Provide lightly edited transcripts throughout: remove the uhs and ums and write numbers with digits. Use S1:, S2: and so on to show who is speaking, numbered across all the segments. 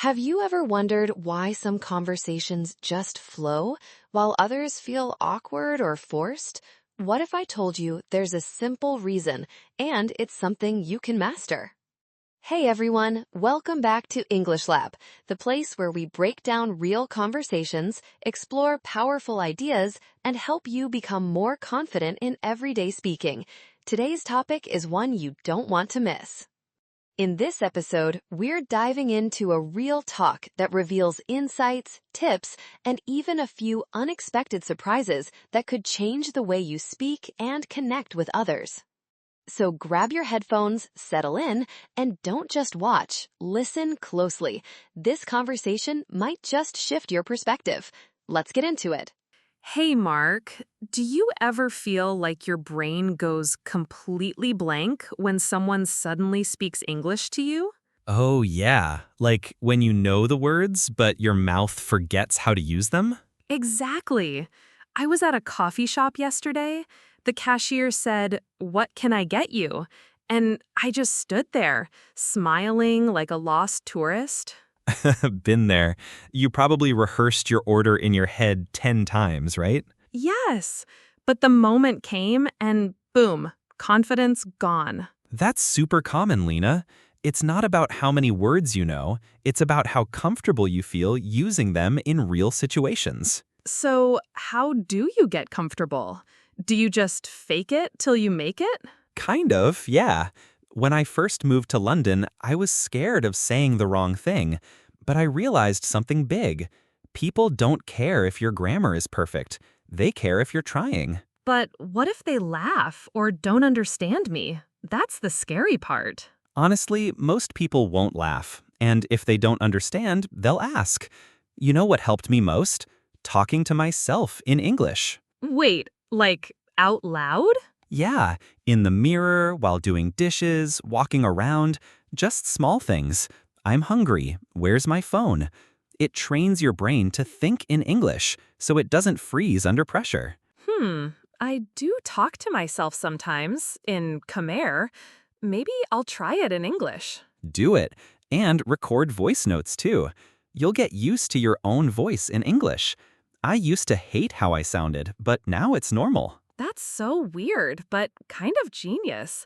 S1: Have you ever wondered why some conversations just flow while others feel awkward or forced? What if I told you there's a simple reason and it's something you can master? Hey everyone, welcome back to English Lab, the place where we break down real conversations, explore powerful ideas, and help you become more confident in everyday speaking. Today's topic is one you don't want to miss. In this episode, we're diving into a real talk that reveals insights, tips, and even a few unexpected surprises that could change the way you speak and connect with others. So grab your headphones, settle in, and don't just watch, listen closely. This conversation might just shift your perspective. Let's get into it.
S2: Hey, Mark, do you ever feel like your brain goes completely blank when someone suddenly speaks English to you?
S3: Oh, yeah. Like when you know the words, but your mouth forgets how to use them?
S2: Exactly. I was at a coffee shop yesterday. The cashier said, "What can I get you?" And I just stood there, smiling like a lost tourist.
S3: Been there. You probably rehearsed your order in your head 10 times, right?
S2: Yes, but the moment came and boom, confidence gone.
S3: That's super common, Lena. It's not about how many words you know, it's about how comfortable you feel using them in real situations.
S2: So, how do you get comfortable? Do you just fake it till you make it?
S3: Kind of, yeah. When I first moved to London, I was scared of saying the wrong thing, but I realized something big. People don't care if your grammar is perfect. They care if you're trying.
S2: But what if they laugh or don't understand me? That's the scary part.
S3: Honestly, most people won't laugh, and if they don't understand, they'll ask. You know what helped me most? Talking to myself in English.
S2: Wait, like out loud?
S3: Yeah, in the mirror, while doing dishes, walking around, just small things. I'm hungry. Where's my phone? It trains your brain to think in English, so it doesn't freeze under pressure.
S2: I do talk to myself sometimes in Khmer. Maybe I'll try it in English.
S3: Do it, and record voice notes too. You'll get used to your own voice in English. I used to hate how I sounded, but now it's normal.
S2: That's so weird, but kind of genius.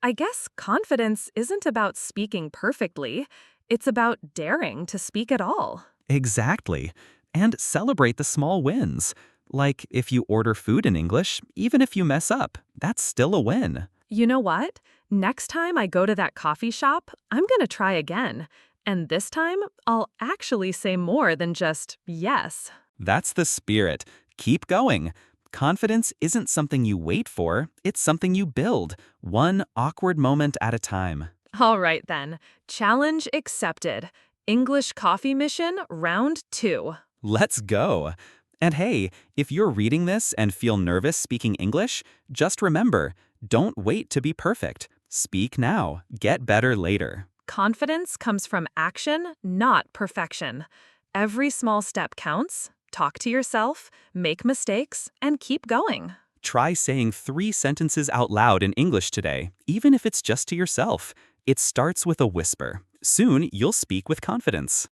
S2: I guess confidence isn't about speaking perfectly. It's about daring to speak at all.
S3: Exactly. And celebrate the small wins. Like if you order food in English, even if you mess up, that's still a win.
S2: You know what? Next time I go to that coffee shop, I'm going to try again. And this time, I'll actually say more than just yes.
S3: That's the spirit. Keep going. Confidence isn't something you wait for, it's something you build, one awkward moment at a time.
S2: All right then. Challenge accepted. English coffee mission round 2.
S3: Let's go. And hey, if you're reading this and feel nervous speaking English, just remember, don't wait to be perfect. Speak now. Get better later.
S2: Confidence comes from action, not perfection. Every small step counts. Talk to yourself, make mistakes, and keep going.
S3: Try saying 3 sentences out loud in English today, even if it's just to yourself. It starts with a whisper. Soon, you'll speak with confidence.